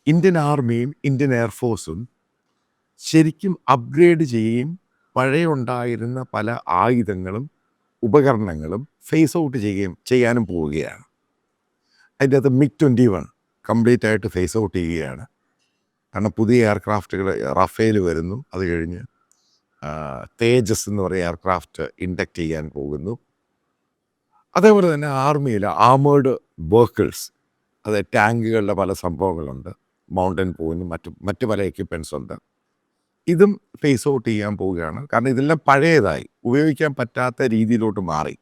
Indian ആർമിയും Indian എയർഫോഴ്സും ശരിക്കും upgrade ചെയ്യുകയും പഴയ ഉണ്ടായിരുന്ന പല ആയുധങ്ങളും ഉപകരണങ്ങളും ഫേസ് ഔട്ട് ചെയ്യാനും പോവുകയാണ്. അതിൻ്റെ അകത്ത് MiG-21 കംപ്ലീറ്റ് ആയിട്ട് ഫേസ് ഔട്ട് ചെയ്യുകയാണ്. കാരണം പുതിയ എയർക്രാഫ്റ്റുകൾ റഫേൽ വരുന്നു. അത് കഴിഞ്ഞ് തേജസ് എന്ന് പറയുന്ന എയർക്രാഫ്റ്റ് ഇൻഡക്റ്റ് ചെയ്യാൻ പോകുന്നു. അതേപോലെ തന്നെ ആർമിയിൽ ആമേർഡ് വെഹിക്കിൾസ്, അത് ടാങ്കുകളുടെ പല സംഭവങ്ങളുണ്ട്. മൗണ്ടൻ പോയിനും മറ്റ് പല എക്യുപ്മെൻറ്റ്സ് ഉണ്ട്. ഇതും ഫേസ് ഔട്ട് ചെയ്യാൻ പോവുകയാണ്. കാരണം ഇതെല്ലാം പഴയതായി ഉപയോഗിക്കാൻ പറ്റാത്ത രീതിയിലോട്ട് മാറി.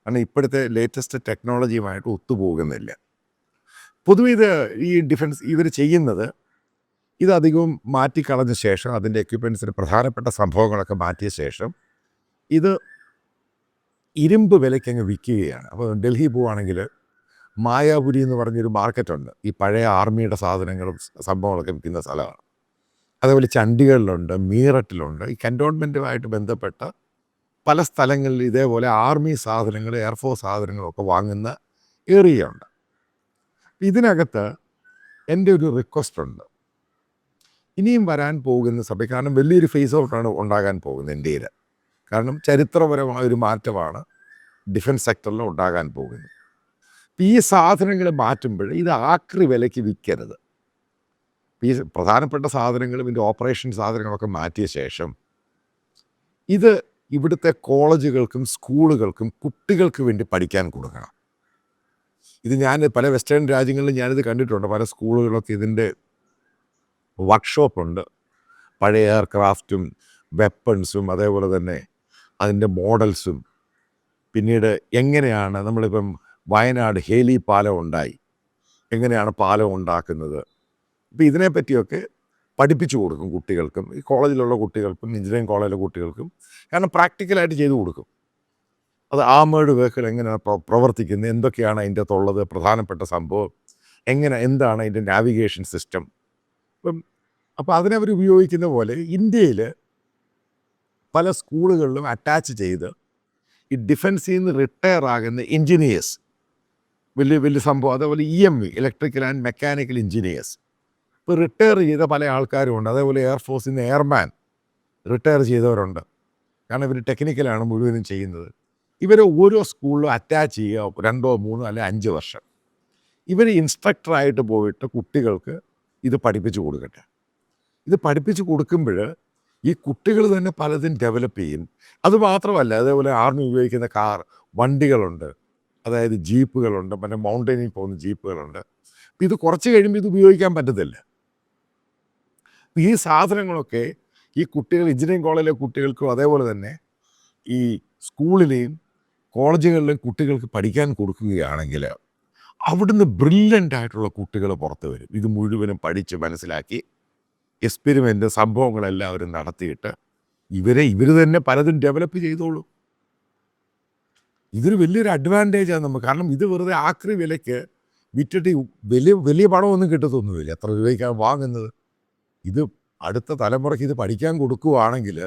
കാരണം ഇപ്പോഴത്തെ ലേറ്റസ്റ്റ് ടെക്നോളജിയുമായിട്ട് ഒത്തുപോകുന്നില്ല. പൊതുവെ ഈ ഡിഫൻസ് ഇവർ ചെയ്യുന്നത് ഇതധികവും മാറ്റിക്കളഞ്ഞ ശേഷം, അതിൻ്റെ എക്യുപ്മെൻറ്റ്സിന് പ്രധാനപ്പെട്ട സംഭവങ്ങളൊക്കെ മാറ്റിയ ശേഷം ഇത് ഇരുമ്പ് വിലയ്ക്ക് അങ്ങ് വിൽക്കുകയാണ്. അപ്പോൾ ഡൽഹി പോവുകയാണെങ്കിൽ മായാപുരി എന്ന് പറഞ്ഞൊരു മാർക്കറ്റുണ്ട്. ഈ പഴയ ആർമിയുടെ സാധനങ്ങളും സംഭവങ്ങളൊക്കെ വിൽക്കുന്ന സ്ഥലമാണ്. അതേപോലെ ചണ്ഡീഗഡിലുണ്ട്, മീററ്റിലുണ്ട്. ഈ കൻ്റോൺമെൻറ്റുമായിട്ട് ബന്ധപ്പെട്ട പല സ്ഥലങ്ങളിൽ ഇതേപോലെ ആർമി സാധനങ്ങൾ, എയർഫോഴ്സ് സാധനങ്ങളൊക്കെ വാങ്ങുന്ന ഏരിയ ഉണ്ട്. ഇതിനകത്ത് എൻ്റെ ഒരു റിക്വസ്റ്റ് ഉണ്ട്. ഇനിയും വരാൻ പോകുന്ന സമയം, കാരണം വലിയൊരു ഫേസ് ഔട്ടാണ് ഉണ്ടാകാൻ പോകുന്നത് ഇന്ത്യയിൽ. കാരണം ചരിത്രപരമായ ഒരു മാറ്റമാണ് ഡിഫൻസ് സെക്ടറിൽ ഉണ്ടാകാൻ പോകുന്നത്. ഈ സാധനങ്ങൾ മാറ്റുമ്പോൾ ഇത് ആക്രി വിലയ്ക്ക് വിൽക്കരുത്. ഈ പ്രധാനപ്പെട്ട സാധനങ്ങളും ഇതിൻ്റെ ഓപ്പറേഷൻ സാധനങ്ങളൊക്കെ മാറ്റിയ ശേഷം ഇത് ഇവിടുത്തെ കോളേജുകൾക്കും സ്കൂളുകൾക്കും കുട്ടികൾക്ക് വേണ്ടി പഠിക്കാൻ കൊടുക്കണം. ഇത് ഞാൻ പല വെസ്റ്റേൺ രാജ്യങ്ങളിലും ഞാനിത് കണ്ടിട്ടുണ്ട്. പല സ്കൂളുകളൊക്കെ ഇതിൻ്റെ വർക്ക്ഷോപ്പുണ്ട്. പഴയ എയർക്രാഫ്റ്റും വെപ്പൺസും അതേപോലെ തന്നെ അതിൻ്റെ മോഡൽസും, പിന്നീട് എങ്ങനെയാണ് നമ്മളിപ്പം വയനാട് ഹേലി പാലം ഉണ്ടായി, എങ്ങനെയാണ് പാലം ഉണ്ടാക്കുന്നത്, അപ്പോൾ ഇതിനെപ്പറ്റിയൊക്കെ പഠിപ്പിച്ചു കൊടുക്കും കുട്ടികൾക്കും, ഈ കോളേജിലുള്ള കുട്ടികൾക്കും എഞ്ചിനീയറിംഗ് കോളേജിലെ കുട്ടികൾക്കും. കാരണം പ്രാക്ടിക്കലായിട്ട് ചെയ്തു കൊടുക്കും. അത് ആമേർഡ് വെഹിക്കിൾ എങ്ങനെയാണ് പ്രവർത്തിക്കുന്നത്, എന്തൊക്കെയാണ് അതിൻ്റെ അകത്തുള്ളത്, പ്രധാനപ്പെട്ട സംഭവം എന്താണ് അതിൻ്റെ നാവിഗേഷൻ സിസ്റ്റം. അപ്പോൾ അതിനവർ ഉപയോഗിക്കുന്ന പോലെ ഇന്ത്യയിൽ പല സ്കൂളുകളിലും അറ്റാച്ച് ചെയ്ത് ഈ ഡിഫൻസിൽ നിന്ന് റിട്ടയർ ആകുന്ന എൻജിനീയേഴ്സ്, വലിയ സംഭവം, അതേപോലെ EMV, electrical and mechanical engineers, ഇപ്പോൾ റിട്ടയർ ചെയ്ത പല ആൾക്കാരുമുണ്ട്. അതേപോലെ എയർഫോഴ്സിൽ നിന്ന് എയർമാൻ റിട്ടയർ ചെയ്തവരുണ്ട്. കാരണം ഇവർ ടെക്നിക്കലാണ് മുഴുവനും ചെയ്യുന്നത്. ഇവരെ ഓരോ സ്കൂളിലും അറ്റാച്ച് ചെയ്യുക, 2, 3 അല്ലെങ്കിൽ 5 വർഷം. ഇവർ ഇൻസ്ട്രക്ടറായിട്ട് പോയിട്ട് കുട്ടികൾക്ക് ഇത് പഠിപ്പിച്ചു കൊടുക്കട്ടെ. ഇത് പഠിപ്പിച്ചു കൊടുക്കുമ്പോൾ ഈ കുട്ടികൾ തന്നെ പലതും ഡെവലപ്പ് ചെയ്യും. അതുമാത്രമല്ല, അതേപോലെ ആർമി ഉപയോഗിക്കുന്ന വണ്ടികളുണ്ട്, അതായത് ജീപ്പുകളുണ്ട്, പിന്നെ മൗണ്ടനിൽ പോകുന്ന ജീപ്പുകളുണ്ട്. ഇത് കുറച്ച് കഴിയുമ്പോൾ ഇത് ഉപയോഗിക്കാൻ പറ്റത്തില്ല. ഈ സാധനങ്ങളൊക്കെ ഈ കുട്ടികൾ, എഞ്ചിനീയറിംഗ് കോളേജിലെ കുട്ടികൾക്കും അതേപോലെ തന്നെ ഈ സ്കൂളിലെയും കോളേജുകളിലെയും കുട്ടികൾക്ക് പഠിക്കാൻ കൊടുക്കുകയാണെങ്കിൽ അവിടുന്ന് ബ്രില്യൻ്റ് ആയിട്ടുള്ള കുട്ടികൾ പുറത്ത് വരും. ഇത് മുഴുവനും പഠിച്ച് മനസ്സിലാക്കി എക്സ്പെരിമെൻ്റ് സംഭവങ്ങളെല്ലാവരും നടത്തിയിട്ട് ഇവർ തന്നെ പലതും ഡെവലപ്പ് ചെയ്തോളൂ. ഇതൊരു വലിയൊരു അഡ്വാൻറ്റേജാണ് നമുക്ക്. കാരണം ഇത് വെറുതെ ആക്രി വിലയ്ക്ക് വിറ്റിട്ട് വലിയ പണമൊന്നും കിട്ടത്തൊന്നുമില്ല. എത്ര രൂപയ്ക്കാണ് വാങ്ങുന്നത്? ഇത് അടുത്ത തലമുറയ്ക്ക് ഇത് പഠിക്കാൻ കൊടുക്കുകയാണെങ്കിൽ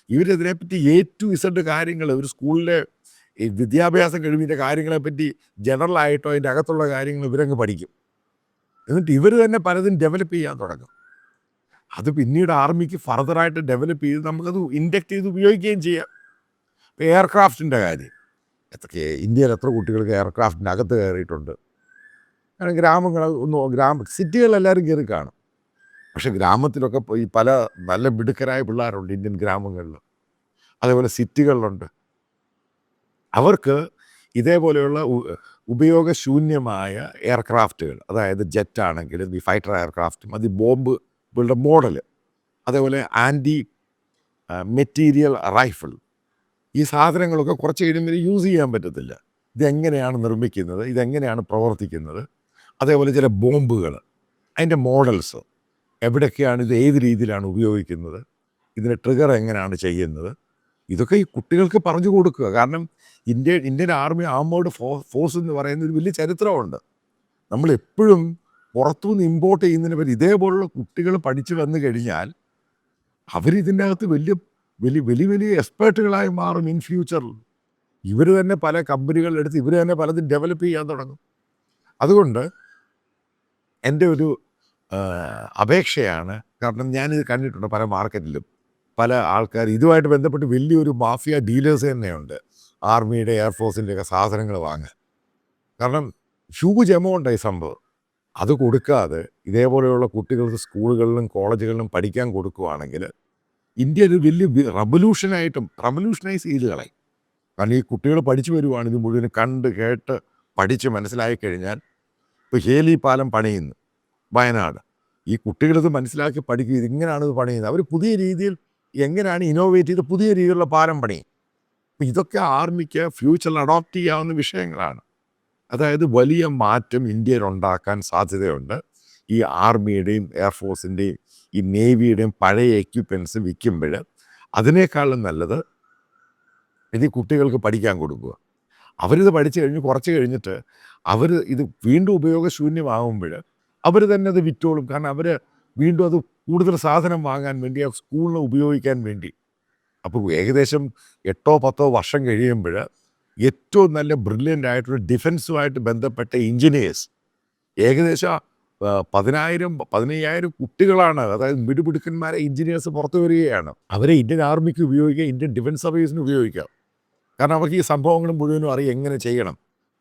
ഇവരിതിനെപ്പറ്റി A to Z കാര്യങ്ങൾ, ഒരു സ്കൂളിലെ ഈ വിദ്യാഭ്യാസം കഴിവിൻ്റെ കാര്യങ്ങളെപ്പറ്റി ജനറലായിട്ടോ അതിൻ്റെ അകത്തുള്ള കാര്യങ്ങൾ ഇവരങ്ങ് പഠിക്കും. എന്നിട്ട് ഇവർ തന്നെ പലതും ഡെവലപ്പ് ചെയ്യാൻ തുടങ്ങും. അത് പിന്നീട് ആർമിക്ക് ഫർദറായിട്ട് ഡെവലപ്പ് ചെയ്ത് നമുക്കത് ഇൻഡക്റ്റ് ചെയ്ത് ഉപയോഗിക്കുകയും ചെയ്യാം. ഇപ്പോൾ എയർക്രാഫ്റ്റിൻ്റെ കാര്യം, ഇന്ത്യയിൽ എത്ര കുട്ടികൾക്ക് എയർക്രാഫ്റ്റിൻ്റെ അകത്ത് കയറിയിട്ടുണ്ട്? കാരണം സിറ്റികളിലെല്ലാവരും കയറി കാണും. പക്ഷേ ഗ്രാമത്തിലൊക്കെ ഈ പല നല്ല മിടുക്കരായ പിള്ളേരുണ്ട് ഇന്ത്യൻ ഗ്രാമങ്ങളിൽ. അതേപോലെ സിറ്റികളിലുണ്ട്. അവർക്ക് ഇതേപോലെയുള്ള ഉപയോഗശൂന്യമായ എയർക്രാഫ്റ്റുകൾ, അതായത് ജെറ്റാണെങ്കിലും ഈ ഫൈറ്റർ എയർക്രാഫ്റ്റും, അത് ബോംബുകളുടെ മോഡൽ, അതേപോലെ ആൻറ്റി മെറ്റീരിയൽ റൈഫിൾ, ഈ സാധനങ്ങളൊക്കെ കുറച്ച് കഴിയുമ്പോൾ യൂസ് ചെയ്യാൻ പറ്റത്തില്ല. ഇതെങ്ങനെയാണ് നിർമ്മിക്കുന്നത്, ഇതെങ്ങനെയാണ് പ്രവർത്തിക്കുന്നത്, അതേപോലെ ചില ബോംബുകൾ, അതിൻ്റെ മോഡൽസ് എവിടെയൊക്കെയാണ്, ഇത് ഏത് രീതിയിലാണ് ഉപയോഗിക്കുന്നത്, ഇതിൻ്റെ ട്രിഗർ എങ്ങനെയാണ് ചെയ്യുന്നത്, ഇതൊക്കെ ഈ കുട്ടികൾക്ക് പറഞ്ഞു കൊടുക്കുക. കാരണം ഇന്ത്യൻ ആർമി ആർമേർഡ് ഫോഴ്സ് എന്ന് പറയുന്ന ഒരു വലിയ ചരിത്രമുണ്ട്. നമ്മളെപ്പോഴും പുറത്തുനിന്ന് ഇമ്പോർട്ട് ചെയ്യുന്നതിന് പറ്റി ഇതേപോലുള്ള കുട്ടികൾ പഠിച്ചു വന്നു കഴിഞ്ഞാൽ അവരിതിൻ്റെ അകത്ത് വലിയ എക്സ്പേർട്ടുകളായി മാറും ഇൻ ഫ്യൂച്ചറിൽ. ഇവർ തന്നെ പല കമ്പനികളെടുത്ത് ഇവർ തന്നെ പലതും ഡെവലപ്പ് ചെയ്യാൻ തുടങ്ങും. അതുകൊണ്ട് എൻ്റെ ഒരു അപേക്ഷയാണ്. കാരണം ഞാനിത് കണ്ടിട്ടുണ്ട് പല മാർക്കറ്റിലും. പല ആൾക്കാർ ഇതുമായിട്ട് ബന്ധപ്പെട്ട് വലിയൊരു മാഫിയ ഡീലേഴ്സ് തന്നെയുണ്ട്. ആർമിയുടെ, എയർഫോഴ്സിൻ്റെയൊക്കെ സാധനങ്ങൾ വാങ്ങാൻ. കാരണം ഹ്യൂജ് എമൗണ്ടായി സംഭവം. അത് കൊടുക്കാതെ ഇതേപോലെയുള്ള കുട്ടികൾക്ക് സ്കൂളുകളിലും കോളേജുകളിലും പഠിക്കാൻ കൊടുക്കുകയാണെങ്കിൽ ഇന്ത്യ ഒരു വലിയ റവല്യൂഷനൈസ് ചെയ്ത് കളയും. കാരണം ഈ കുട്ടികൾ പഠിച്ചു വരുവാണ് ഇത് മുഴുവൻ കണ്ട് കേട്ട് പഠിച്ച് മനസ്സിലായി കഴിഞ്ഞാൽ ഇപ്പോൾ ഹേലി പാലം പണിയുന്നു വയനാട്. ഈ കുട്ടികളിത് മനസ്സിലാക്കി പഠിക്കുക, ഇതിങ്ങനെയാണ് ഇത് പണിയുന്നത്. അവർ പുതിയ രീതിയിൽ എങ്ങനെയാണ് ഇന്നോവേറ്റ് ചെയ്ത് പുതിയ രീതിയിലുള്ള പാലം പണിയും. അപ്പോൾ ഇതൊക്കെ ആർമിക്ക് ഫ്യൂച്ചറിൽ അഡോപ്റ്റ് ചെയ്യാവുന്ന വിഷയങ്ങളാണ്. അതായത് വലിയ മാറ്റം ഇന്ത്യയിൽ ഉണ്ടാക്കാൻ സാധ്യതയുണ്ട്. ഈ ആർമിയുടെയും എയർഫോഴ്സിൻ്റെയും ഈ നേവിയുടെയും പഴയ എക്യുപ്മെൻറ്റ്സ് വിൽക്കുമ്പോൾ അതിനേക്കാളും നല്ലത് ഇത് കുട്ടികൾക്ക് പഠിക്കാൻ കൊടുക്കുക. അവരിത് പഠിച്ചു കഴിഞ്ഞ് കുറച്ച് കഴിഞ്ഞിട്ട് അവർ ഇത് വീണ്ടും ഉപയോഗശൂന്യമാകുമ്പോൾ അവർ തന്നെ അത് വിറ്റോളും. കാരണം അവർ വീണ്ടും അത് കൂടുതൽ സാധനം വാങ്ങാൻ വേണ്ടി ആ സ്കൂളിന് ഉപയോഗിക്കാൻ വേണ്ടി. അപ്പോൾ ഏകദേശം 8-10 വർഷം കഴിയുമ്പോൾ ഏറ്റവും നല്ല ബ്രില്യൻ്റ് ആയിട്ടുള്ള ഡിഫൻസുമായിട്ട് ബന്ധപ്പെട്ട എഞ്ചിനീയേഴ്സ് ഏകദേശം 10,000-15,000 കുട്ടികളാണ്. അതായത് മിടുമിടുക്കന്മാരെ എഞ്ചിനീയേഴ്സ് പുറത്തു വരികയാണ്. അവരെ ഇന്ത്യൻ ആർമിക്ക് ഉപയോഗിക്കുക, ഇന്ത്യൻ ഡിഫൻസ് സർവീസിന് ഉപയോഗിക്കാം. കാരണം അവർക്ക് ഈ സംഭവങ്ങൾ മുഴുവനും അറിയാം എങ്ങനെ ചെയ്യണം.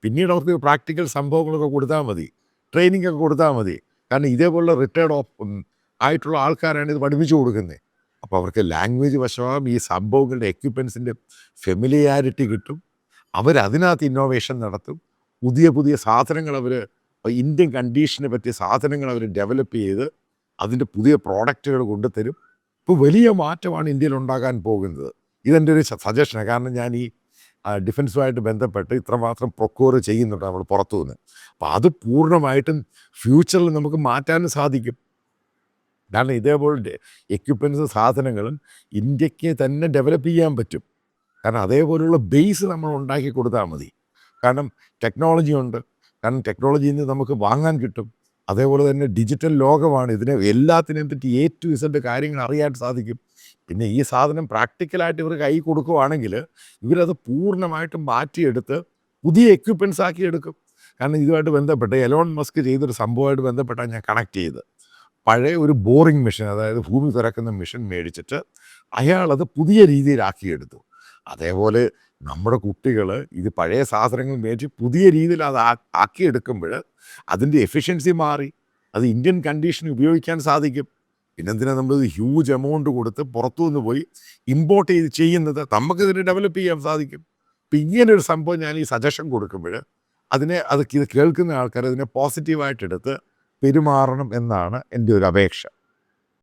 പിന്നീട് അവർക്ക് പ്രാക്ടിക്കൽ സംഭവങ്ങളൊക്കെ കൊടുത്താൽ മതി, ട്രെയിനിങ് ഒക്കെ കൊടുത്താൽ മതി. കാരണം ഇതേപോലുള്ള റിട്ടയർഡ് ആയിട്ടുള്ള ആൾക്കാരാണ് ഇത് പഠിപ്പിച്ചു കൊടുക്കുന്നത്. അപ്പോൾ അവർക്ക് ലാംഗ്വേജ് വശമാകും, ഈ സംഭവങ്ങളുടെ എക്യുപ്മെൻസിൻ്റെ ഫെമിലിയാരിറ്റി കിട്ടും. അവരതിനകത്ത് ഇന്നോവേഷൻ നടത്തും. പുതിയ പുതിയ സാധനങ്ങൾ ഇന്ത്യൻ കണ്ടീഷനെ പറ്റിയ സാധനങ്ങൾ അവർ ഡെവലപ്പ് ചെയ്ത് അതിൻ്റെ പുതിയ പ്രോഡക്റ്റുകൾ കൊണ്ടുതരും. ഇപ്പോൾ വലിയ മാറ്റമാണ് ഇന്ത്യയിൽ ഉണ്ടാകാൻ പോകുന്നത്. ഇതെൻ്റെ ഒരു സജഷനാണ്. കാരണം ഞാൻ ഈ ഡിഫൻസുമായിട്ട് ബന്ധപ്പെട്ട് ഇത്രമാത്രം പ്രൊക്യൂർ ചെയ്യുന്നുണ്ട് നമ്മൾ പുറത്തുനിന്ന്. അപ്പോൾ അത് പൂർണ്ണമായിട്ടും ഫ്യൂച്ചറിൽ നമുക്ക് മാറ്റാനും സാധിക്കും. കാരണം ഇതേപോലെ എക്യുപ്മെൻറ്റ്സ് സാധനങ്ങളും ഇന്ത്യക്ക് തന്നെ ഡെവലപ്പ് ചെയ്യാൻ പറ്റും. കാരണം അതേപോലെയുള്ള ബേസ് നമ്മൾ ഉണ്ടാക്കി കൊടുത്താൽ മതി. കാരണം ടെക്നോളജി ഉണ്ട്. കാരണം ടെക്നോളജിയിൽ നിന്ന് നമുക്ക് വാങ്ങാൻ കിട്ടും. അതേപോലെ തന്നെ ഡിജിറ്റൽ ലോകമാണ്. ഇതിനെ എല്ലാത്തിനെയും പറ്റി A to Z കാര്യങ്ങൾ അറിയാൻ സാധിക്കും. പിന്നെ ഈ സാധനം പ്രാക്ടിക്കലായിട്ട് ഇവർ കൈ കൊടുക്കുകയാണെങ്കിൽ ഇവരത് പൂർണ്ണമായിട്ടും മാറ്റിയെടുത്ത് പുതിയ എക്യുപ്മെൻറ്റ്സ് ആക്കിയെടുക്കും. കാരണം ഇതുമായിട്ട് ബന്ധപ്പെട്ട് എലോൺ മസ്ക് ചെയ്തൊരു സംഭവമായിട്ട് ബന്ധപ്പെട്ടാണ് ഞാൻ കണക്ട് ചെയ്ത്. പഴയ ഒരു ബോറിംഗ് മെഷീൻ, അതായത് ഭൂമി തുറക്കുന്ന മെഷീൻ മേടിച്ചിട്ട് അയാളത് പുതിയ രീതിയിലാക്കിയെടുത്തു. അതേപോലെ നമ്മുടെ കുട്ടികൾ ഇത് പഴയ സാധനങ്ങൾ മേടിച്ച് പുതിയ രീതിയിൽ അത് ആക്കിയെടുക്കുമ്പോൾ അതിൻ്റെ എഫിഷ്യൻസി മാറി, അത് ഇന്ത്യൻ കണ്ടീഷന് ഉപയോഗിക്കാൻ സാധിക്കും. പിന്നെന്തിനാണ് നമ്മൾ ഹ്യൂജ് എമൗണ്ട് കൊടുത്ത് പുറത്തുനിന്ന് പോയി ഇമ്പോർട്ട് ചെയ്ത് ചെയ്യുന്നത്? നമുക്കിതിനെ ഡെവലപ്പ് ചെയ്യാൻ സാധിക്കും. അപ്പം ഇങ്ങനൊരു സംഭവം ഞാൻ ഈ സജഷൻ കൊടുക്കുമ്പോൾ ഇത് കേൾക്കുന്ന ആൾക്കാർ അതിനെ പോസിറ്റീവായിട്ടെടുത്ത് പെരുമാറണം എന്നാണ് എൻ്റെ ഒരു അപേക്ഷ.